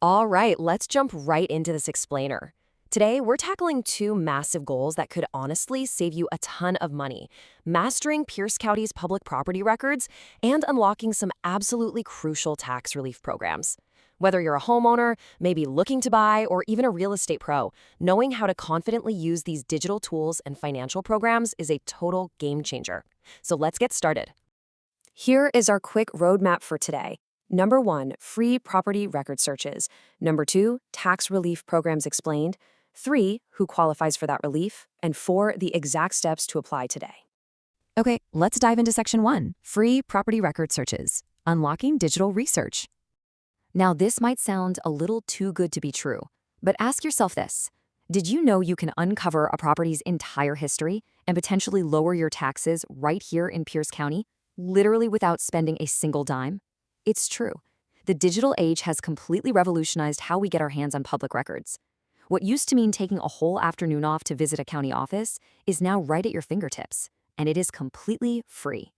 All right, let's jump right into this explainer. Today, we're tackling two massive goals that could honestly save you a ton of money: mastering Pierce County's public property records and unlocking some absolutely crucial tax relief programs. Whether you're a homeowner, maybe looking to buy, or even a real estate pro, knowing how to confidently use these digital tools and financial programs is a total game changer. So let's get started. Here is our quick roadmap for today. Number one, free property record searches. Number two, tax relief programs explained. Three, who qualifies for that relief. And four, the exact steps to apply today. Okay, let's dive into section one, free property record searches, unlocking digital research. Now, this might sound a little too good to be true, but ask yourself this. Did you know you can uncover a property's entire history and potentially lower your taxes right here in Pierce County, literally without spending a single dime? It's true. The digital age has completely revolutionized how we get our hands on public records. What used to mean taking a whole afternoon off to visit a county office is now right at your fingertips, and it is completely free.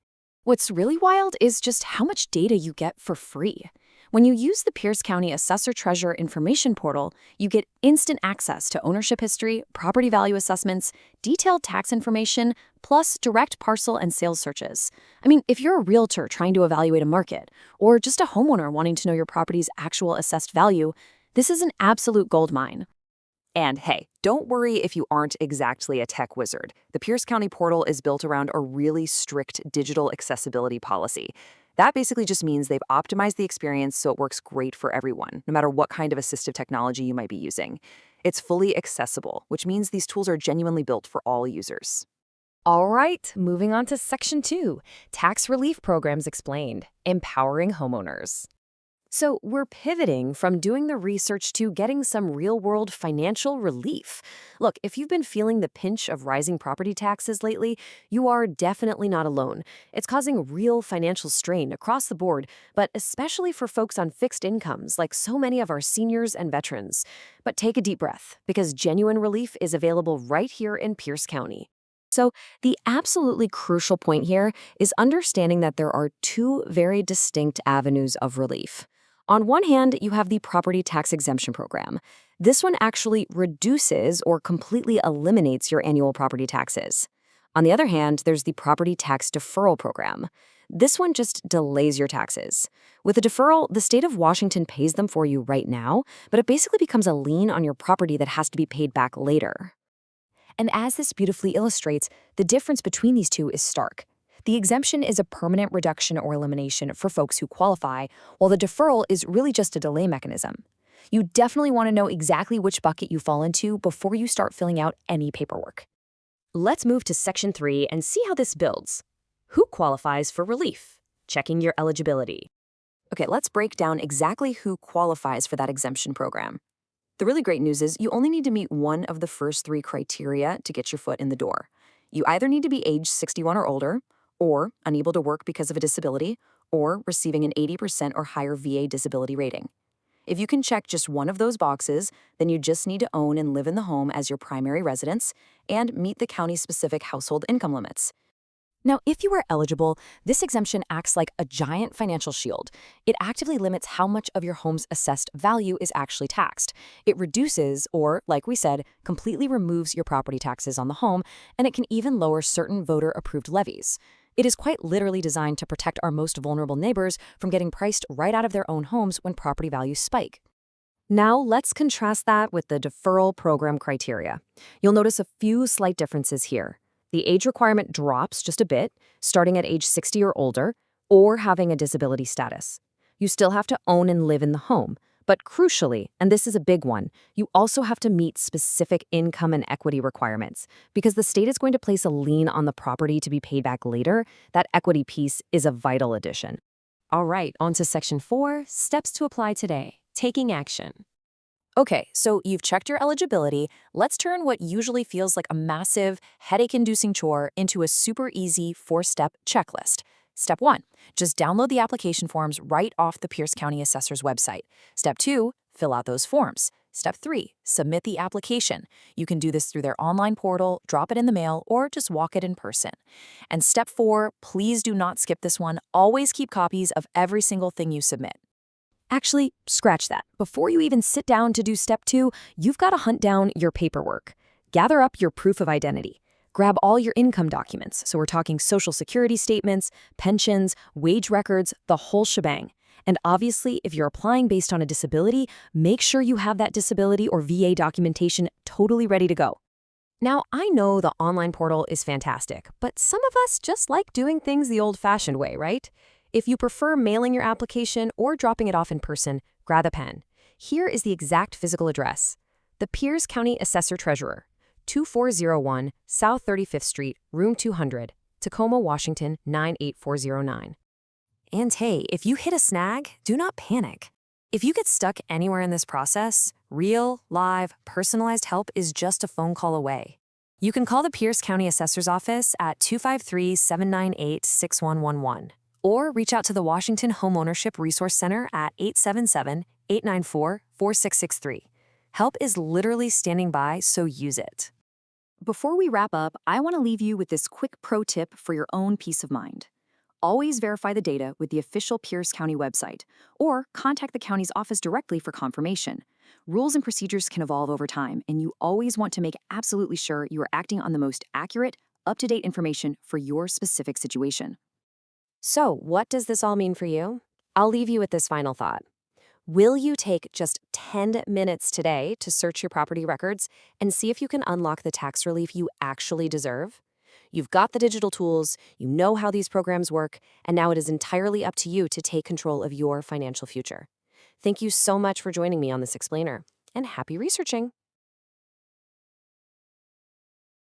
What's really wild is just how much data you get for free. When you use the Pierce County Assessor-Treasurer Information Portal, you get instant access to ownership history, property value assessments, detailed tax information, plus direct parcel and sales searches. I mean, if you're a realtor trying to evaluate a market, or just a homeowner wanting to know your property's actual assessed value, this is an absolute goldmine. And hey, don't worry if you aren't exactly a tech wizard. The Pierce County portal is built around a really strict digital accessibility policy. That basically just means they've optimized the experience so it works great for everyone, no matter what kind of assistive technology you might be using. It's fully accessible, which means these tools are genuinely built for all users. All right, moving on to section two, tax relief programs explained, empowering homeowners. So we're pivoting from doing the research to getting some real-world financial relief. Look, if you've been feeling the pinch of rising property taxes lately, you are definitely not alone. It's causing real financial strain across the board, but especially for folks on fixed incomes like so many of our seniors and veterans. But take a deep breath, because genuine relief is available right here in Pierce County. So the absolutely crucial point here is understanding that there are two very distinct avenues of relief. On one hand, you have the property tax exemption program. This one actually reduces or completely eliminates your annual property taxes. On the other hand, there's the property tax deferral program. This one just delays your taxes. With a deferral, the state of Washington pays them for you right now, but it basically becomes a lien on your property that has to be paid back later. And as this beautifully illustrates, the difference between these two is stark. The exemption is a permanent reduction or elimination for folks who qualify, while the deferral is really just a delay mechanism. You definitely want to know exactly which bucket you fall into before you start filling out any paperwork. Let's move to section three and see how this builds. Who qualifies for relief? Checking your eligibility. Okay, let's break down exactly who qualifies for that exemption program. The really great news is you only need to meet one of the first three criteria to get your foot in the door. You either need to be age 61 or older, or unable to work because of a disability, or receiving an 80% or higher VA disability rating. If you can check just one of those boxes, then you just need to own and live in the home as your primary residence and meet the county-specific household income limits. Now, if you are eligible, this exemption acts like a giant financial shield. It actively limits how much of your home's assessed value is actually taxed. It reduces, or, like we said, completely removes your property taxes on the home, and it can even lower certain voter-approved levies. It is quite literally designed to protect our most vulnerable neighbors from getting priced right out of their own homes when property values spike. Now, let's contrast that with the deferral program criteria. You'll notice a few slight differences here. The age requirement drops just a bit, starting at age 60 or older, or having a disability status. You still have to own and live in the home, but crucially, and this is a big one, you also have to meet specific income and equity requirements. Because the state is going to place a lien on the property to be paid back later, that equity piece is a vital addition. All right, on to section 4, steps to apply today, taking action. Okay, so you've checked your eligibility. Let's turn what usually feels like a massive, headache-inducing chore into a super easy 4-step checklist. Step 1, just download the application forms right off the Pierce County Assessor's website. Step 2, fill out those forms. Step 3, submit the application. You can do this through their online portal, drop it in the mail, or just walk it in person. And Step 4, please do not skip this one. Always keep copies of every single thing you submit. Actually, scratch that. Before you even sit down to do step 2, you've got to hunt down your paperwork. Gather up your proof of identity. Grab all your income documents. So we're talking social security statements, pensions, wage records, the whole shebang. And obviously, if you're applying based on a disability, make sure you have that disability or VA documentation totally ready to go. Now, I know the online portal is fantastic, but some of us just like doing things the old-fashioned way, right? If you prefer mailing your application or dropping it off in person, grab a pen. Here is the exact physical address. The Pierce County Assessor Treasurer, 2401 South 35th Street, Room 200, Tacoma, Washington, 98409. And hey, if you hit a snag, do not panic. If you get stuck anywhere in this process, real, live, personalized help is just a phone call away. You can call the Pierce County Assessor's Office at 253-798-6111 or reach out to the Washington Homeownership Resource Center at 877-894-4663. Help is literally standing by, so use it. Before we wrap up, I want to leave you with this quick pro tip for your own peace of mind. Always verify the data with the official Pierce County website, or contact the county's office directly for confirmation. Rules and procedures can evolve over time, and you always want to make absolutely sure you are acting on the most accurate, up-to-date information for your specific situation. So, what does this all mean for you? I'll leave you with this final thought. Will you take just 10 minutes today to search your property records and see if you can unlock the tax relief you actually deserve? You've got the digital tools, you know how these programs work, and now it is entirely up to you to take control of your financial future. Thank you so much for joining me on this explainer, and happy researching!